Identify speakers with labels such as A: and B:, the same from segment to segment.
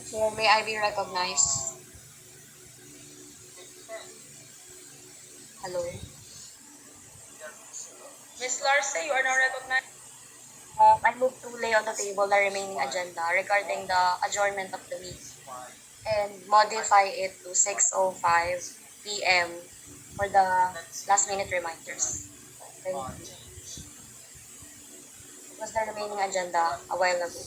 A: So may I be recognized? Hello.
B: Ms. Larce, you are now recognized.
A: I move to lay on the table the remaining agenda regarding the adjournment of the meeting and modify it to 6:05 p.m. for the last minute reminders. Thank you. It was the remaining agenda a while ago.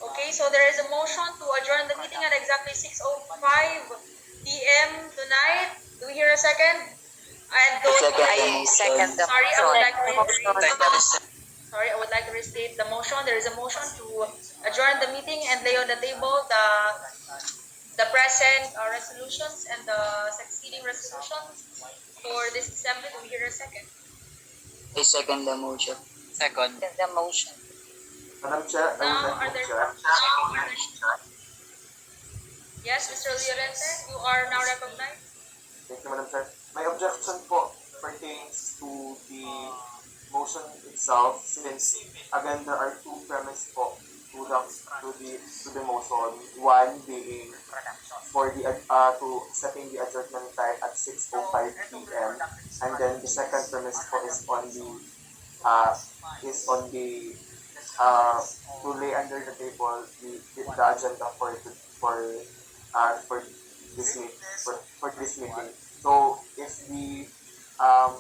B: Okay, so there is a motion to adjourn the meeting at exactly 6:05 p.m. tonight. Do we hear a second? And don't
C: Second the
B: sorry, I would like to
A: Motion.
B: sorry, I would like to restate the motion. There is a motion to adjourn the meeting and lay on the table the present resolutions and the succeeding resolutions for this assembly. Do we hear a second?
C: I second the motion. Second the motion.
D: Madam Chair, I
B: Now,
D: would
B: are
D: like
B: there
D: to
B: Yes, Mr. Llorente, you are now recognized.
D: Thank you, Madam Chair. My objection po pertains to the motion itself, since again there are two premises po to the motion. One being for the to setting the adjournment time at 6:05 p.m. and then the second premise po is on the to lay under the table the agenda for this meeting for this meeting. So um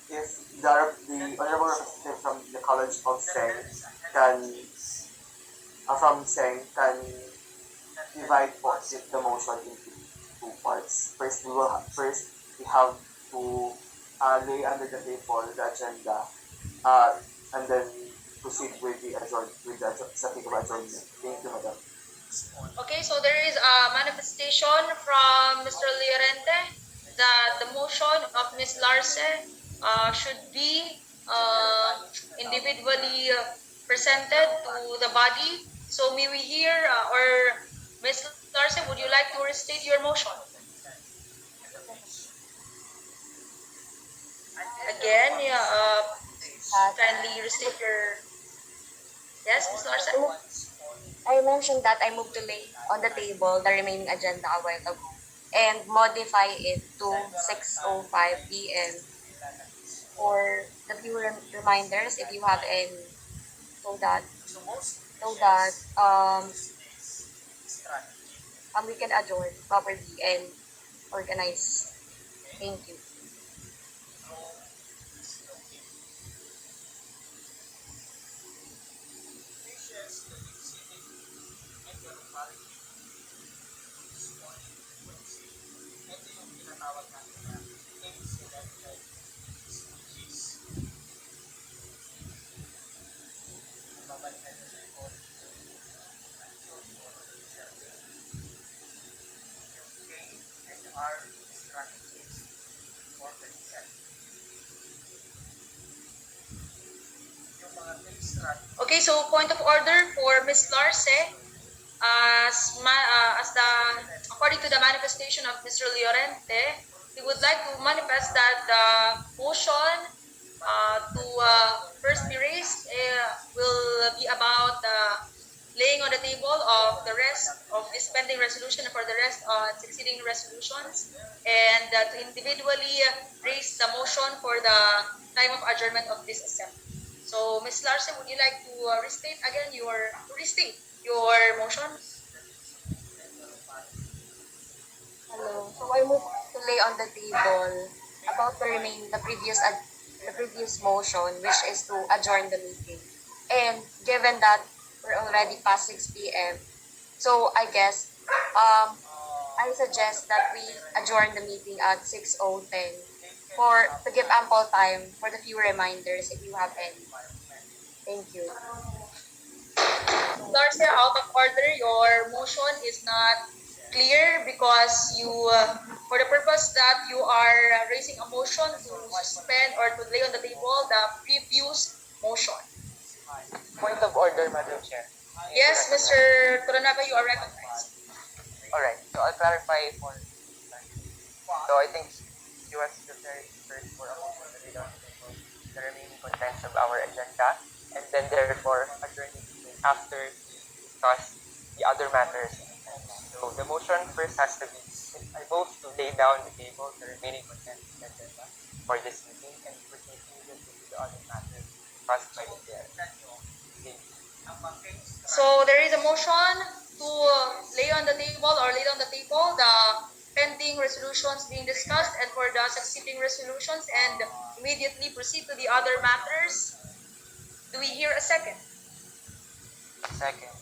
D: if the honorable representative from the College of Seng can from Seng can divide po the motion into two parts. First we have to lay under the table the agenda and then proceed with the setting of adjournment. Thank you, Madam.
B: Okay, so there is a manifestation from Mr. Llorente that the motion of Ms. Larce should be individually presented to the body. So may we hear, or Ms. Larce, would you like to restate your motion? Again, kindly restate your... Yes, Ms. Larce?
A: I mentioned that I moved to lay on the table the remaining agenda a while ago and modify it to 6:05 p.m. for the few reminders if you have any, so that we can adjourn properly and organize. Thank you.
B: Okay, so point of order for Ms. Larce, according to the manifestation of Mr. Llorente, we would like to manifest that the motion to first be raised will be about laying on the table of the rest of this pending resolution and for the rest on succeeding resolutions, and to individually raise the motion for the time of adjournment of this assembly. So, Ms. Larson, would you like to restate again your motion?
A: Hello. So I move to lay on the table about the previous motion, which is to adjourn the meeting. And given that we're already past 6 p.m., so I guess I suggest that we adjourn the meeting at 6:10 to give ample time for the few reminders if you have any. Thank you.
B: Larce, out of order, your motion is not clear because you, for the purpose that you are raising a motion to suspend or to lay on the table the previous motion.
C: Point of order, Madam Chair.
B: Yes, Mr. Coronado, you are recognized.
C: Alright, so I'll clarify for. So I think
D: you as the very first for a motion to lay down the remaining contents of our agenda, and then therefore adjourn the meeting after we discuss the other matters. So the motion first has to be, I vote to lay down the table the remaining contents of the agenda for this meeting and proceed immediately to the other matters discussed by the chair.
B: So there is a motion to lay on the table or lay on the table the pending resolutions being discussed and for the succeeding resolutions and immediately proceed to the other matters. Do we hear a second?
C: Second.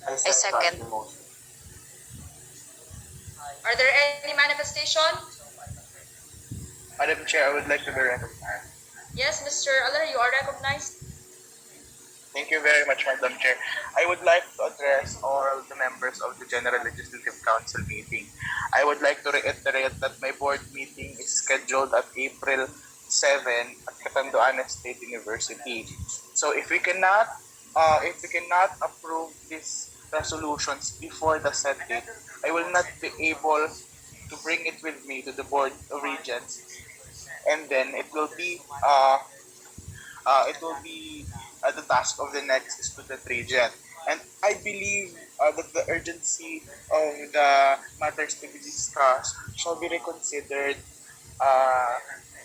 D: I
A: second.
D: the motion.
B: Are there any manifestation?
E: Madam Chair, I would like to be recognized.
B: Yes, Mr. Aller, you are recognized.
E: Thank you very much, Madam Chair. I would like to address all the members of the General Legislative Council meeting. I would like to reiterate that my board meeting is scheduled at April 7 at Catanduanes State University. So if we cannot approve these resolutions before the set date, I will not be able to bring it with me to the Board of Regents, and then it will be the task of the next student regent. And I believe that the urgency of the matters to be discussed shall be reconsidered.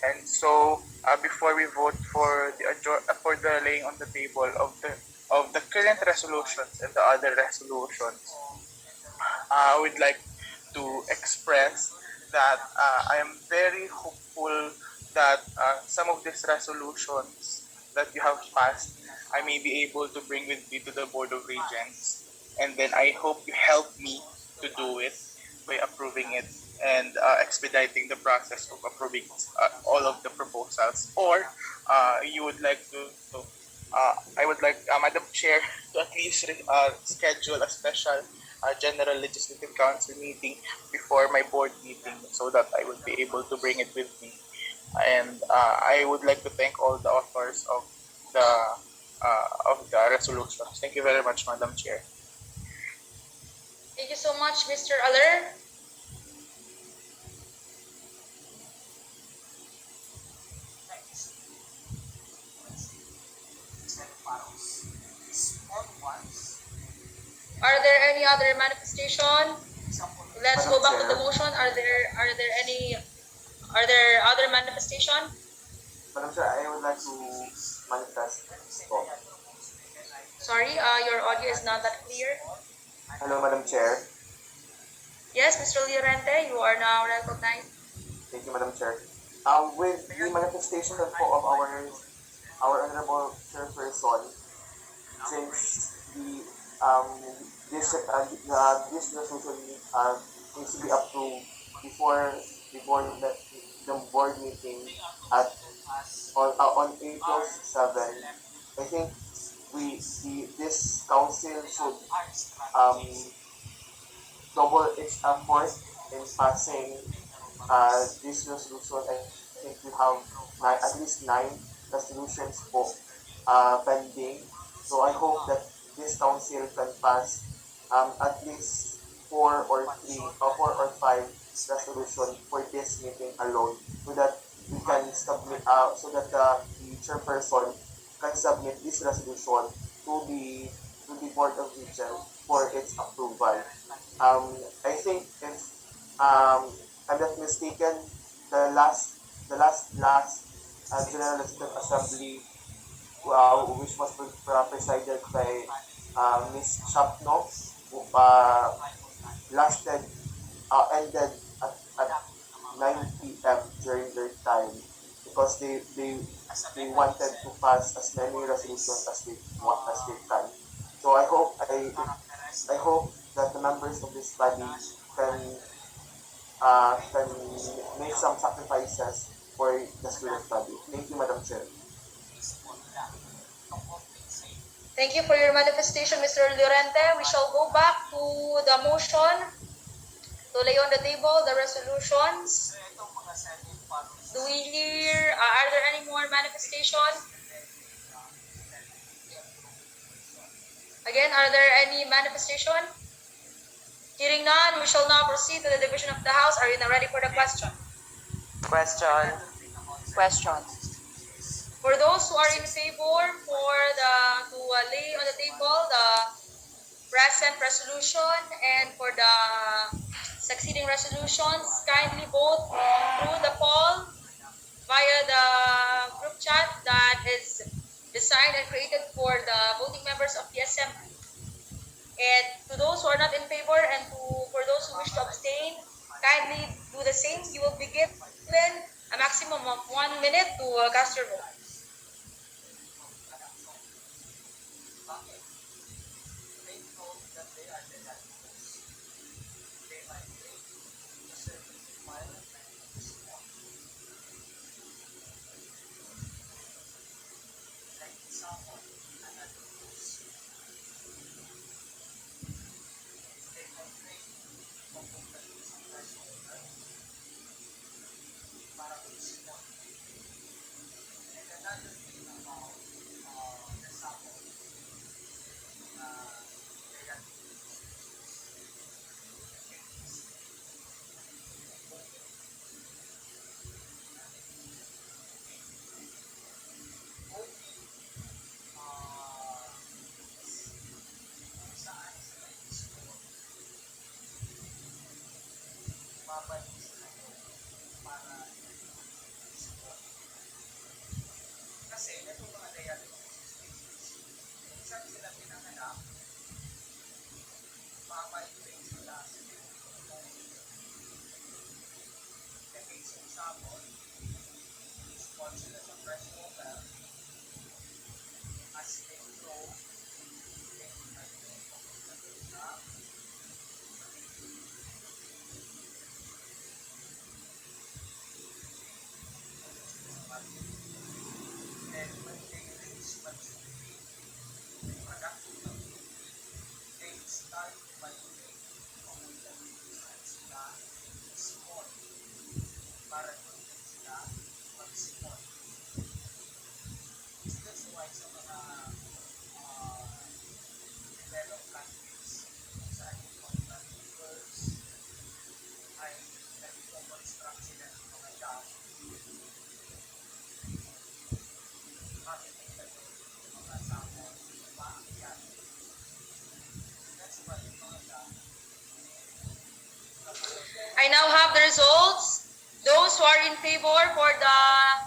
E: And so, before we vote for the laying on the table of the current resolutions and the other resolutions, I would like to express that I am very hopeful that some of these resolutions that you have passed, I may be able to bring with me to the Board of Regents. And then I hope you help me to do it by approving it and expediting the process of approving all of the proposals. Or you would like to, I would like Madam Chair to at least schedule a special General Legislative Council meeting before my board meeting so that I would be able to bring it with me. And I would like to thank all the authors of the resolutions. Thank you very much, Madam Chair.
B: Thank you so much, Mr. Aller. Are there any other manifestation? Let's go back to the motion. Are there other manifestation?
D: Madam Chair, I would like to manifest.
B: Sorry, your audio is not that clear.
D: Hello, Madam Chair.
B: Yes, Mr. Llorente, you are now recognized.
D: Thank you, Madam Chair. With the manifestation of our honorable chairperson, since this resolution needs to be approved before the board meeting on April 7, I think this council should double its effort in passing this resolution. I think we have at least 9 resolutions pending. So I hope that this council can pass at least 4 or 5 resolutions for this meeting alone, so that we can submit so that the chairperson can submit this resolution to the Board of Regents for its approval. I think if I'm not mistaken, the last General Legislative Assembly, which was presided by Ms. Chapno, ended at 9 p.m. during their time, because they wanted to pass as many resolutions as they can. So I hope that the members of this body can make some sacrifices for the student body. Thank you, Madam Chair.
B: Thank you for your manifestation, Mr. Llorente. We shall go back to the motion to lay on the table the resolutions. Do we hear, are there any more manifestations? Again, are there any manifestation? Hearing none, we shall now proceed to the division of the House. Are you now ready for the question?
F: Question.
B: For those who are in favor for to lay on the table the present resolution and for the succeeding resolutions, kindly vote through the poll via the group chat that is designed and created for the voting members of the assembly. And to those who are not in favor and for those who wish to abstain, kindly do the same. You will be given a maximum of 1 minute to cast your vote. I now have the results. Those who are in favor for the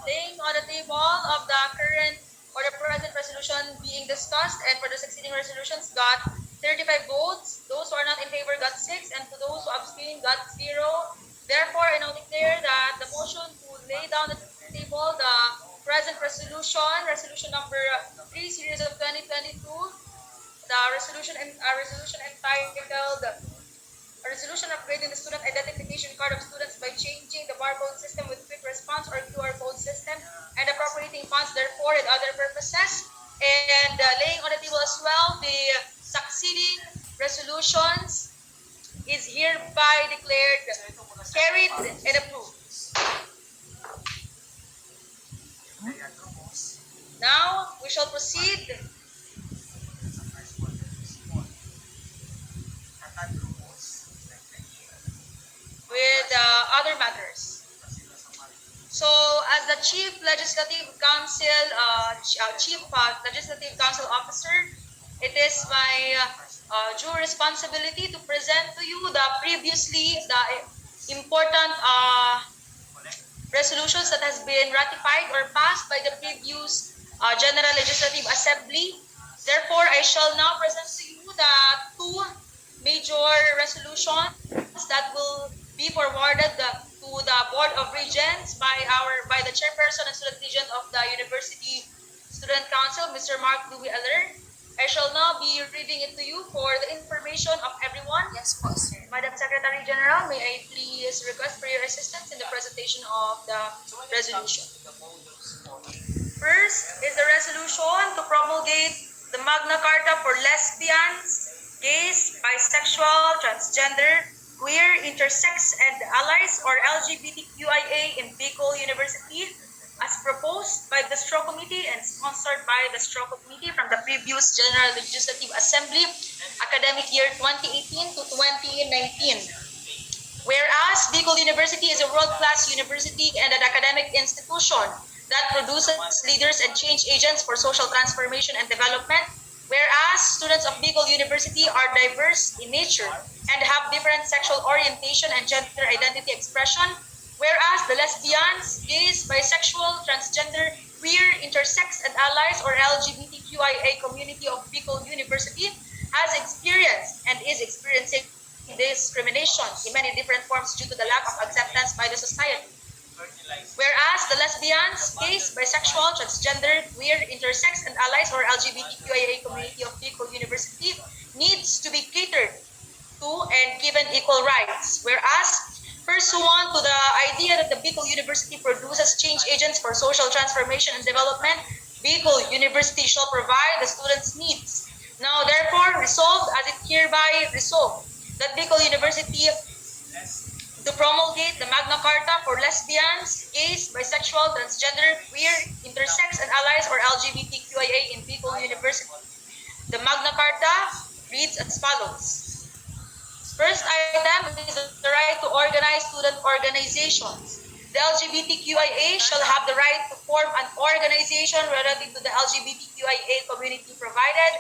B: laying on the table of the current or the present resolution being discussed and for the succeeding resolutions got 35 votes. Those who are not in favor got 6, and to those who abstained got 0. Therefore, I now declare that the motion to lay down the table the present resolution number 3 series of 2022, the resolution entitled a resolution upgrading the student identification card of students by changing the barcode system with quick response or QR code system and appropriating funds therefore and other purposes, and laying on the table as well the succeeding resolutions is hereby declared carried and approved. Now we shall proceed with other matters. So, as the Chief Legislative Council Officer, it is my due responsibility to present to you the important resolutions that has been ratified or passed by the previous General Legislative Assembly. Therefore, I shall now present to you the 2 major resolutions that will be forwarded to the Board of Regents by the Chairperson and Student Regent of the University Student Council, Mr. Mark Louis Eller. I shall now be reading it to you for the information of everyone.
A: Yes po, sir.
B: Madam Secretary General, may I please request for your assistance in the presentation of the resolution. First is the resolution to promulgate the Magna Carta for lesbians, gays, bisexual, transgender, queer, intersex, and allies or LGBTQIA in Bicol University as proposed by the STRO Committee and sponsored by the STRO Committee from the previous General Legislative Assembly academic year 2018 to 2019. Whereas Bicol University is a world-class university and an academic institution that produces leaders and change agents for social transformation and development. Whereas students of Bicol University are diverse in nature and have different sexual orientation and gender identity expression. Whereas the lesbians, gays, bisexual, transgender, queer, intersex, and allies or LGBTQIA community of Bicol University has experienced and is experiencing discrimination in many different forms due to the lack of acceptance by the society. Whereas the lesbians, gays, bisexual, transgender, queer, intersex, and allies or LGBTQIA community of Bicol University needs to be catered to and given equal rights. Whereas pursuant to the idea that the Bicol University produces change agents for social transformation and development, Bicol University shall provide the students' needs. Now therefore resolved as it hereby resolved that Bicol University to promulgate the Magna Carta for lesbians, gays, bisexual, transgender, queer, intersex, and allies or LGBTQIA in Bicol University. The Magna Carta reads as follows. First item is the right to organize student organizations. The LGBTQIA shall have the right to form an organization relative to the LGBTQIA community provided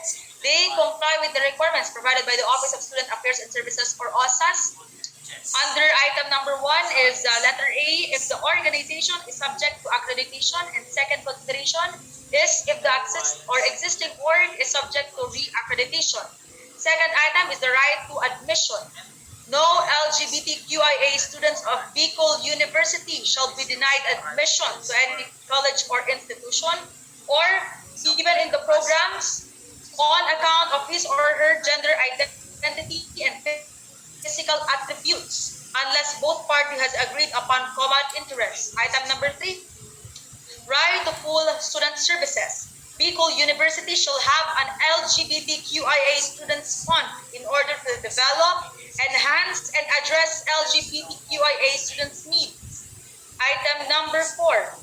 B: they comply with the requirements provided by the Office of Student Affairs and Services or OSAS. Under item number 1 is letter A, if the organization is subject to accreditation, and second consideration is if the existing org is subject to re-accreditation. Second item is the right to admission. No LGBTQIA students of Bicol University shall be denied admission to any college or institution or even in the programs on account of his or her gender identity and physical attributes unless both parties has agreed upon common interests. Item number 3, right to full student services. Bicol University shall have an LGBTQIA students fund in order to develop, enhance, and address LGBTQIA students' needs. Item number 4.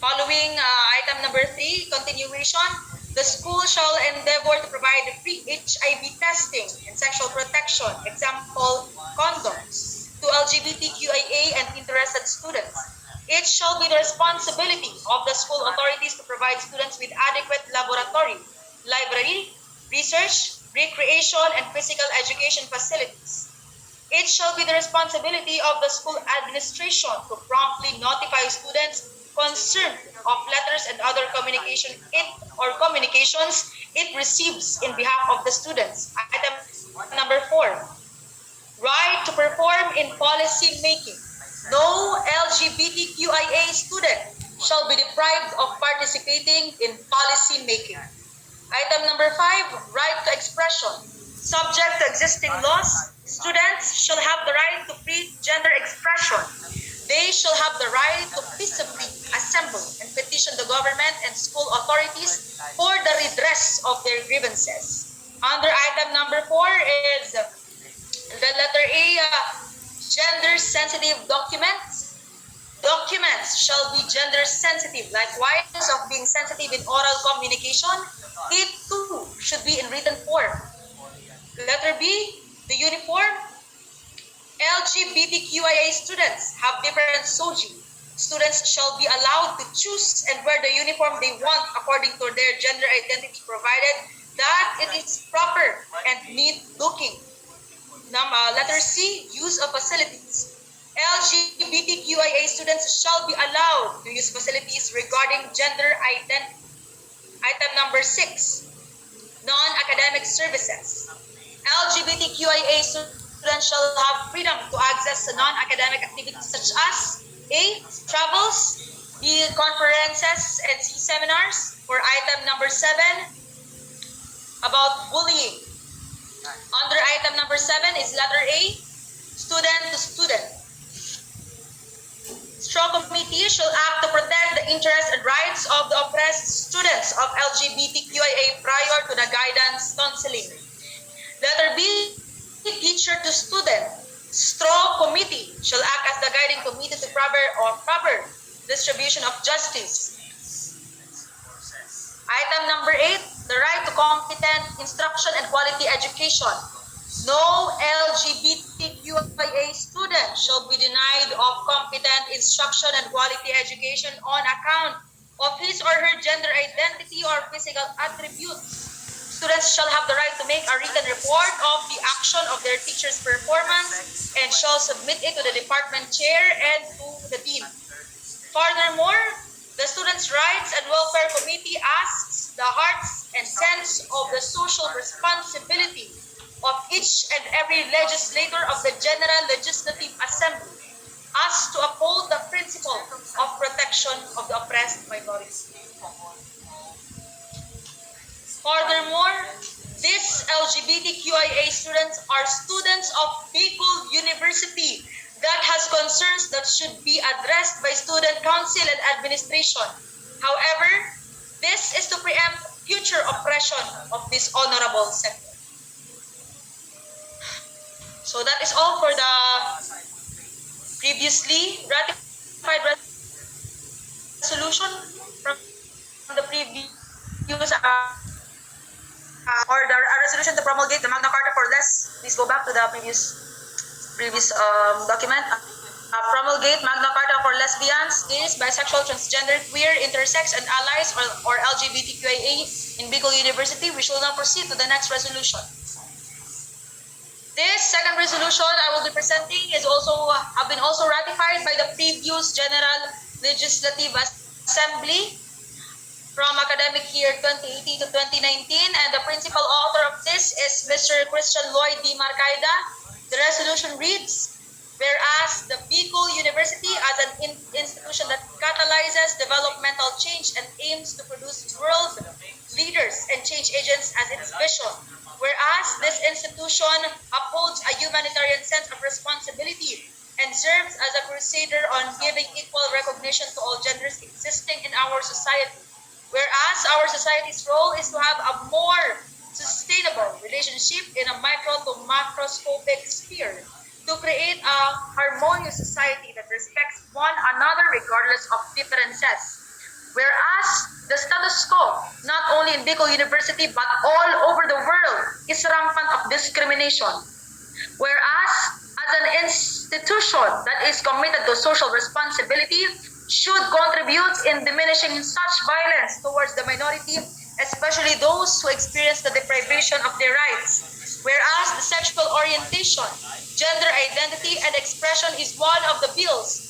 B: Following item number 3, continuation, the school shall endeavor to provide free HIV testing and sexual protection, example, condoms, to LGBTQIA and interested students. It shall be the responsibility of the school authorities to provide students with adequate laboratory, library, research, recreation, and physical education facilities. It shall be the responsibility of the school administration to promptly notify students concerned of letters and other communications it receives in behalf of the students. Item number 4, right to perform in policy making. No LGBTQIA student shall be deprived of participating in policy making. Item number 5, right to expression. Subject to existing laws, students shall have the right to free gender expression. They shall have the right to peaceably assemble and petition the government and school authorities for the redress of their grievances. Under item number 4 is the letter A, gender-sensitive documents. Documents shall be gender-sensitive. Likewise, of being sensitive in oral communication, it too should be in written form. Letter B, the uniform. LGBTQIA students have different SOGI. Students shall be allowed to choose and wear the uniform they want according to their gender identity, provided that it is proper and neat-looking. Letter C, use of facilities. LGBTQIA students shall be allowed to use facilities regarding gender identity. Item number 6, non-academic services. LGBTQIA students shall have freedom to access non-academic activities such as A, travels, B, conferences, and C, seminars. For item number 7, about bullying. Under item number 7 is letter A, student to student. Strong committee shall act to protect the interests and rights of the oppressed students of LGBTQIA prior to the guidance counseling. Letter B, teacher to student. Strong committee shall act as the guiding committee to proper distribution of justice. Item number 8, the right to competent instruction and quality education. No LGBTQIA student shall be denied of competent instruction and quality education on account of his or her gender identity or physical attributes. Students shall have the right to make a written report of the action of their teacher's performance and shall submit it to the department chair and to the dean. Furthermore, the Students' Rights and Welfare Committee asks the hearts and sense of the social responsibility of each and every legislator of the General Legislative Assembly as to uphold the principle of protection of the oppressed minority. Furthermore, these LGBTQIA students are students of Bicol University that has concerns that should be addressed by student council and administration. However, this is to preempt future oppression of this honorable sector. So that is all for the previously ratified resolution from the previous or the resolution to promulgate the Magna Carta for less. Please go back to the previous document. Promulgate Magna Carta for lesbians, gays, bisexual, transgender, queer, intersex, and allies or LGBTQIA in Bicol University. We shall now proceed to the next resolution. This second resolution I will be presenting is have been also ratified by the previous General Legislative Assembly from academic year 2018 to 2019, and the principal author of this is Mr. Christian Lloyd D. Marcaida. The resolution reads, whereas the Bicol University as an institution that catalyzes developmental change and aims to produce world leaders and change agents as its vision, whereas this institution upholds a humanitarian sense of responsibility and serves as a crusader on giving equal recognition to all genders existing in our society, whereas our society's role is to have a more sustainable relationship in a micro to macroscopic sphere to create a harmonious society that respects one another regardless of differences. Whereas the status quo, not only in Bicol University but all over the world, is rampant of discrimination. Whereas as an institution that is committed to social responsibility should contribute in diminishing such violence towards the minority, especially those who experience the deprivation of their rights. Whereas the sexual orientation, gender identity, and expression is one of the bills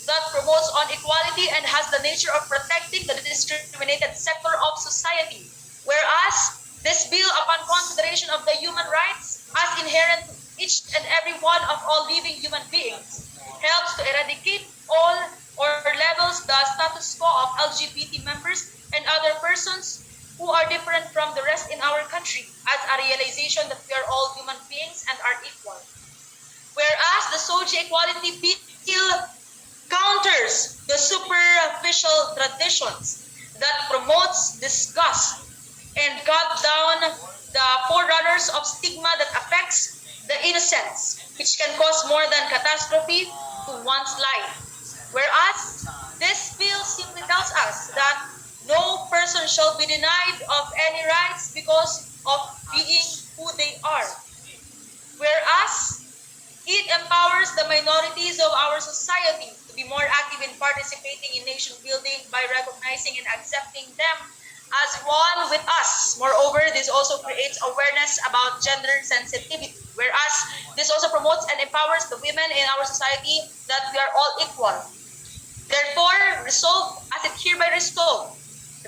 B: that promotes on equality and has the nature of protecting the discriminated sector of society. Whereas this bill, upon consideration of the human rights as inherent to each and every one of all living human beings, helps to eradicate all or levels the status quo of LGBT members and other persons who are different from the rest in our country as a realization that we are all human beings and are equal. Whereas the SOGI Equality Bill counters the superficial traditions that promotes disgust and cut down the forerunners of stigma that affects the innocents, which can cause more than catastrophe to one's life. Whereas this bill simply tells us that no person shall be denied of any rights because of being who they are. Whereas it empowers the minorities of our society to be more active in participating in nation building by recognizing and accepting them as one with us. Moreover, this also creates awareness about gender sensitivity. Whereas this also promotes and empowers the women in our society that we are all equal. Therefore, resolved as it hereby resolved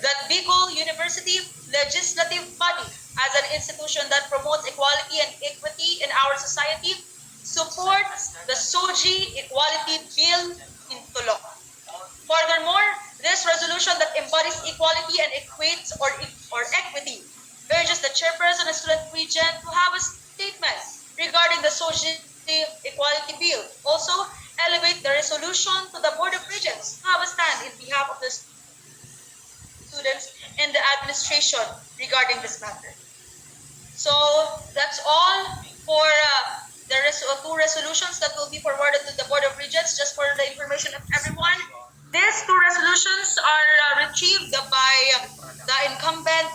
B: that Bicol University Legislative Body as an institution that promotes equality and equity in our society supports the SOGI Equality Bill into law. Furthermore, this resolution that embodies equality and equates or equity urges the chairperson and student regent to have a statement regarding the SOGI Equality Bill. Also, elevate the resolution to the Board of Regents to have a stand in behalf of the students and the administration regarding this matter. So that's all for the two resolutions that will be forwarded to the Board of Regents. Just for the information of everyone, these two resolutions are retrieved by the incumbent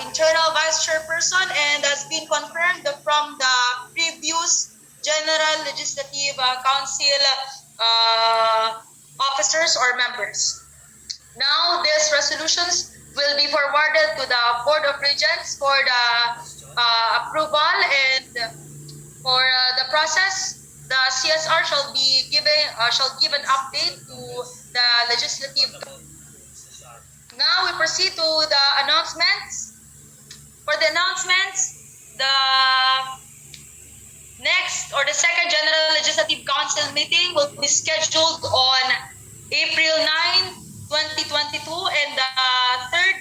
B: internal vice chairperson and has been confirmed from the previous General Legislative Council officers or members. Now, these resolutions will be forwarded to the Board of Regents for the approval, and for the process, the CSR shall give an update to the legislative. Now we proceed to the announcements. For the announcements, the next or the second General Legislative Council meeting will be scheduled on April 9, 2022, and the third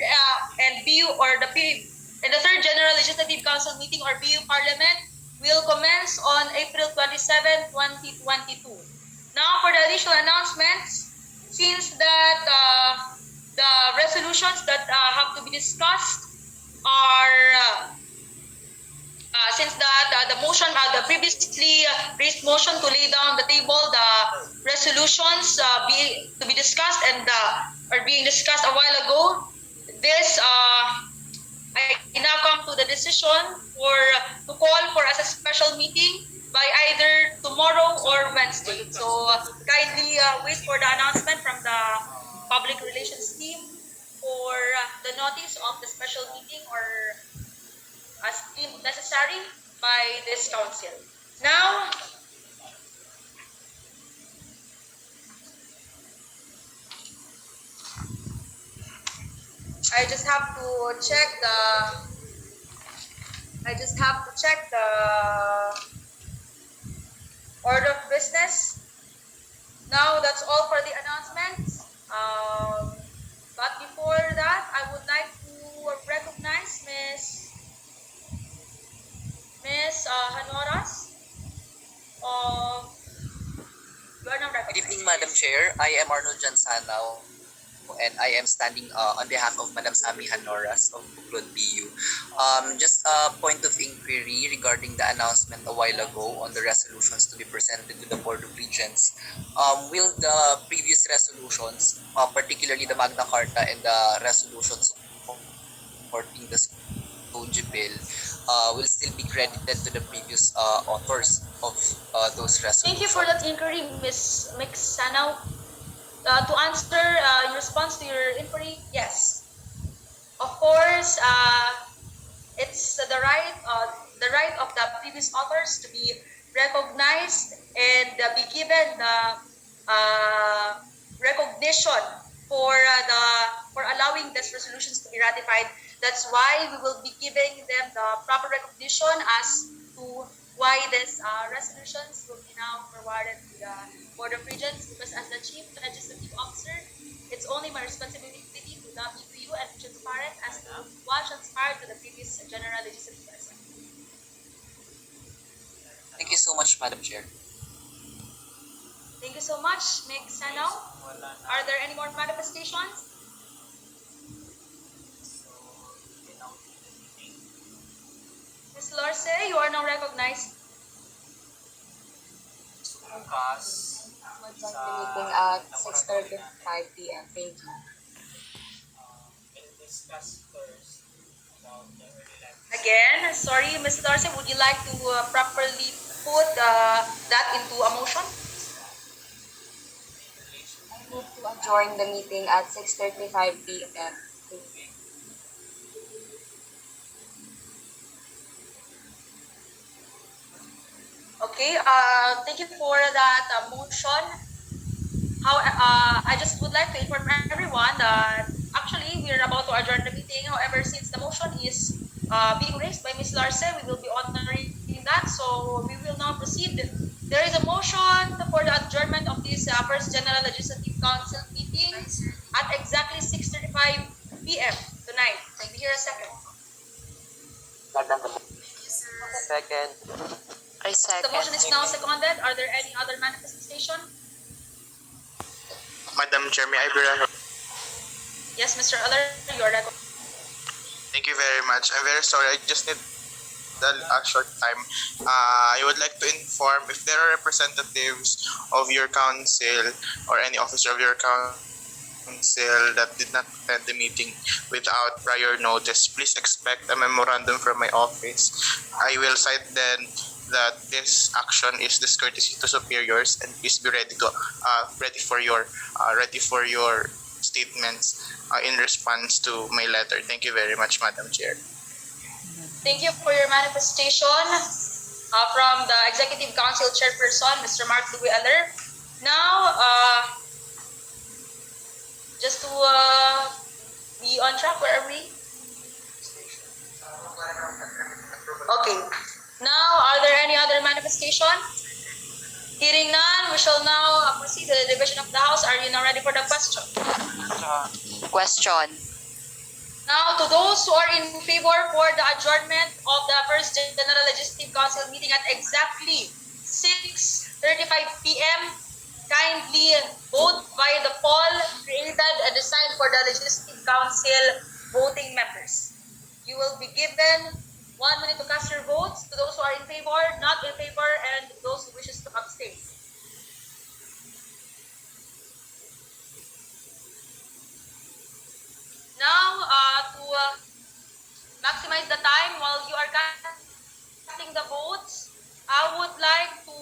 B: third General Legislative Council meeting or BU Parliament will commence on April 27, 2022. Now for the additional announcements, since that the resolutions that have to be discussed are the motion, the previously raised motion to lay down the table, the resolutions to be discussed and are being discussed a while ago. This I now come to the decision to call for as a special meeting by either tomorrow or Wednesday. So kindly wait for the announcement from the public relations team for the notice of the special meeting or as deemed necessary by this council. Now, I just have to check the order of business. Now that's all for the announcements. But before that, I would like to recognize Miss Hanoras of. You are now
C: Good
B: recognized.
C: evening, Madam Chair. I am Arnold Jansanao, and I am standing on behalf of Madam Sami Hanoras of Buklod BU. Just a point of inquiry regarding the announcement a while ago on the resolutions to be presented to the Board of Regents. Will the previous resolutions, particularly the Magna Carta and the resolutions supporting the Soji Bill, will still be credited to the previous authors of those resolutions?
B: Thank you for that inquiry, Ms. Sanao. To answer in response to your inquiry, yes. Of course, it's the right of the previous authors to be recognized and be given the recognition for allowing these resolutions to be ratified. That's why we will be giving them the proper recognition as to why these resolutions will be now forwarded to the Board of Regents, because as the Chief Legislative Officer, it's only my responsibility to lobby to you and transparent as to what transpired to the previous General Legislative Assembly.
C: Thank you so much, Madam Chair.
B: Thank you so much, Meg Sanao. Are there any more manifestations? Ms. Lorce, you are now recognized.
A: Join the meeting at 6:35 p.m. Thank you.
B: Again, sorry, Ms. Lorce, would you like to properly put that into a motion?
A: I move to adjourn the meeting at 6:35 p.m. Thank you.
B: Okay, thank you for that motion. I just would like to inform everyone that actually we are about to adjourn the meeting. However, since the motion is being raised by Ms. Larce, we will be honoring that. So we will now proceed. There is a motion for the adjournment of this first General Legislative Council meeting at exactly 6:35 p.m. tonight. Can we hear a second?
C: Second. I
B: The motion is now seconded. Are there any other manifestation?
E: Madam Chair, may I be recognized?
B: Yes, Mr. Aller, you are recognized.
E: Thank you very much. I'm very sorry. I just need a short time. I would like to inform if there are representatives of your council or any officer of your council Council that did not attend the meeting without prior notice, please expect a memorandum from my office. I will cite then that this action is discourtesy to superiors, and please be ready to ready for your statements in response to my letter. Thank you very much, Madam Chair.
B: Thank you for your manifestation from the Executive Council Chairperson, Mr. Mark Louis Eller. Now, just to be on track, where are we? Okay. Now, are there any other manifestation? Hearing none, we shall now proceed to the division of the House. Are you now ready for the question?
A: Question.
B: Now, to those who are in favor for the adjournment of the first General Legislative Council meeting at exactly 6:35 p.m., kindly vote via the poll created and designed for the Legislative Council voting members. You will be given 1 minute to cast your votes to those who are in favor, not in favor, and those who wishes to abstain. Now, to maximize the time while you are casting the votes, I would like to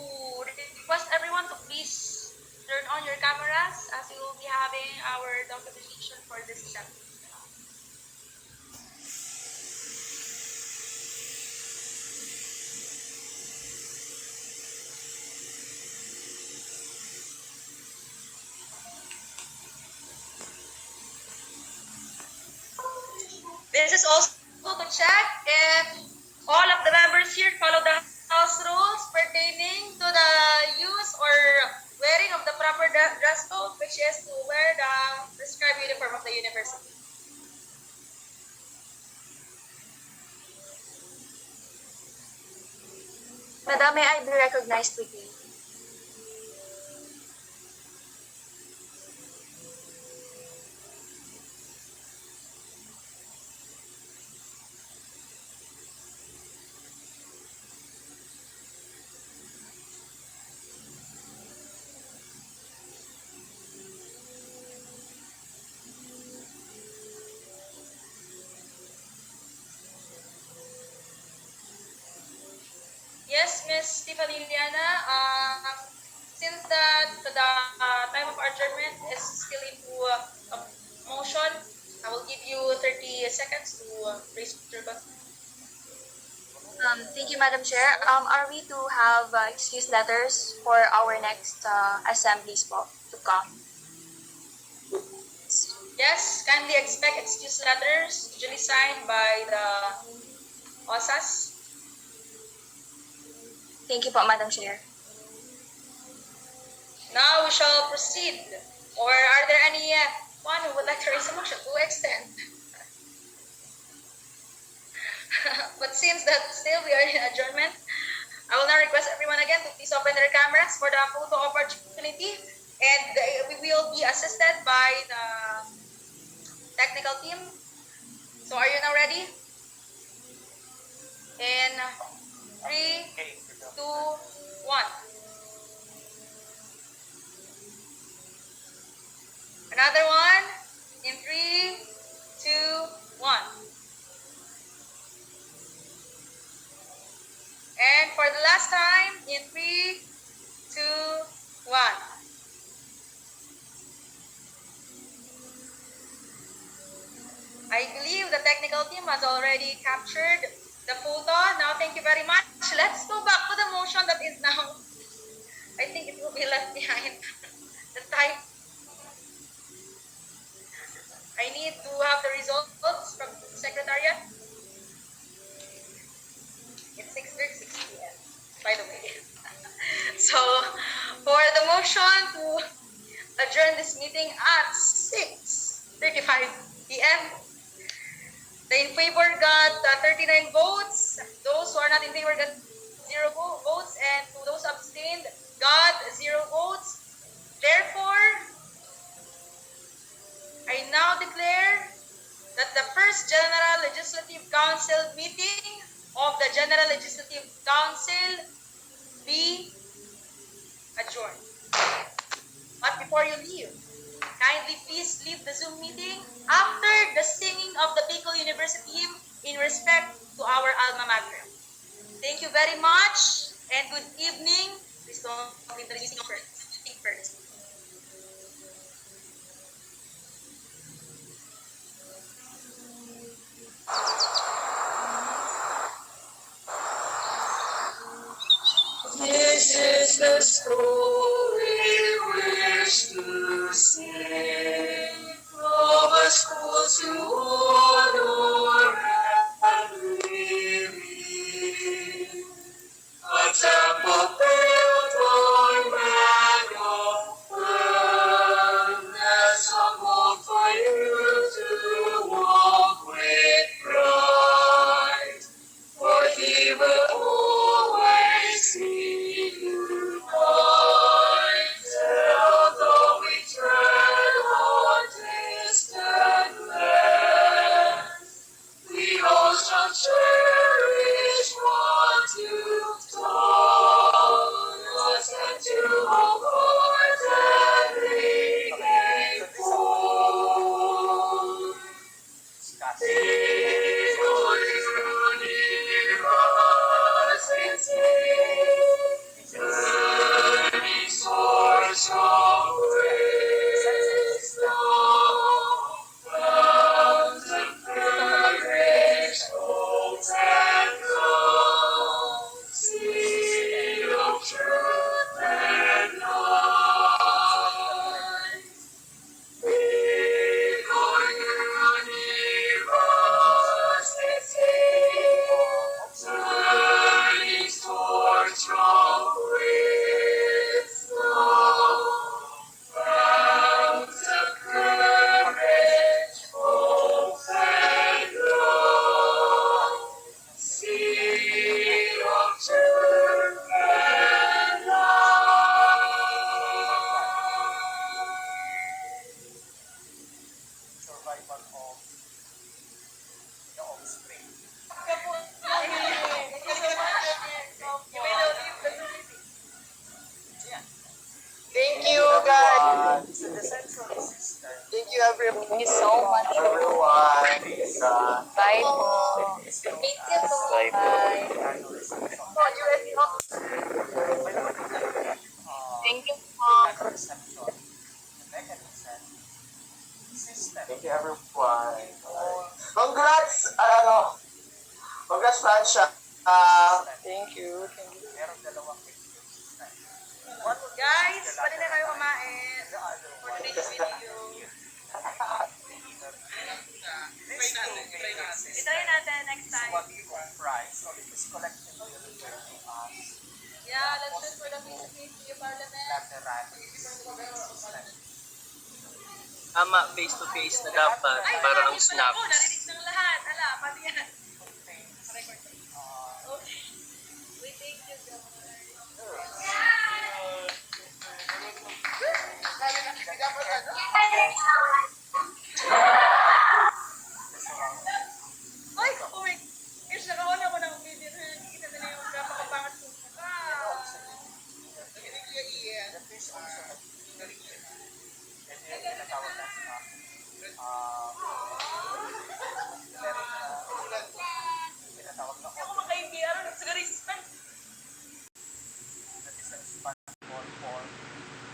B: request everyone to please turn on your cameras as we will be having our documentation for this assembly. This is also to check if all of the members here follow the House rules pertaining to the use or wearing of the proper dress code, which is to wear the prescribed uniform of the university.
A: Madam, may I be recognized quickly?
B: Yes, Miss Tiffany Liliana, since the time of adjournment is still into a motion, I will give you 30 seconds to raise your question.
A: Thank you, Madam Chair. Are we to have excuse letters for our next assemblies to come?
B: Yes, kindly expect excuse letters, usually signed by the OSAS.
A: Thank you po, Madam Chair.
B: Now we shall proceed. Or are there any one who would like to raise a motion to extend? But since that still we are in adjournment, I will now request everyone again to please open their cameras for the photo opportunity, and we will be assisted by the technical team. So are you now ready? In 3, 2, 1. Another one. In 3, 2, 1. And for the last time, in 3, 2, 1. I believe the technical team has already captured the photo. Now, thank you very much. Let's go back to the motion that is now, I think it will be left behind. The type. I need to have the results from the Secretariat. It's 6:36 p.m., by the way. So, for the motion to adjourn this meeting at 6:35 p.m., the in favor got 39 votes. Those who are not in favor got 0 votes. And to those abstained got 0 votes. Therefore, I now declare that the first General Legislative Council meeting of the General Legislative Council be adjourned. But before you leave, kindly please leave the Zoom meeting after the singing of the Bicol University hymn in respect to our alma mater. Thank you very much and good evening. Please don't leave the meeting first.
F: This is the story which to sing from a school to honor and living. A temple built on man of firmness, humble for you to walk with Christ. For he will always see you guide, although we tread on distant lands. We all shall cherish what you've taught us, and to hope and regain forth. Turning source of wisdom, fountain of courage, hope and love, seed of truth and light. Before university, turning torch of wisdom, fount of courage, hope and love, seed of truth and light.
D: Survival of the offspring.
F: Thank you, guys.
D: Thank you, everyone.
A: Thank you so much.
D: Everyone.
A: Bye po.
B: Thank you po.
A: Bye. Thank you po.
D: Thank you, everyone. Congrats, congrats, Francia.
F: Thank you.
B: Guys, pwede na kayo kumain for today's video. Itry natin next time. Yeah, let's shoot for the PCPU Parliament.
F: Tama, face-to-face na dapat.
B: Ay,
F: Para ang
B: narinig pala
F: snap.
B: ko. Narinig ng lahat. Ala, pati yan. Okay. We thank you, guys. Ay, oh my gosh, nakaon ako ng video na nakikita nila yung napakapangat kong mukha.
D: Uh,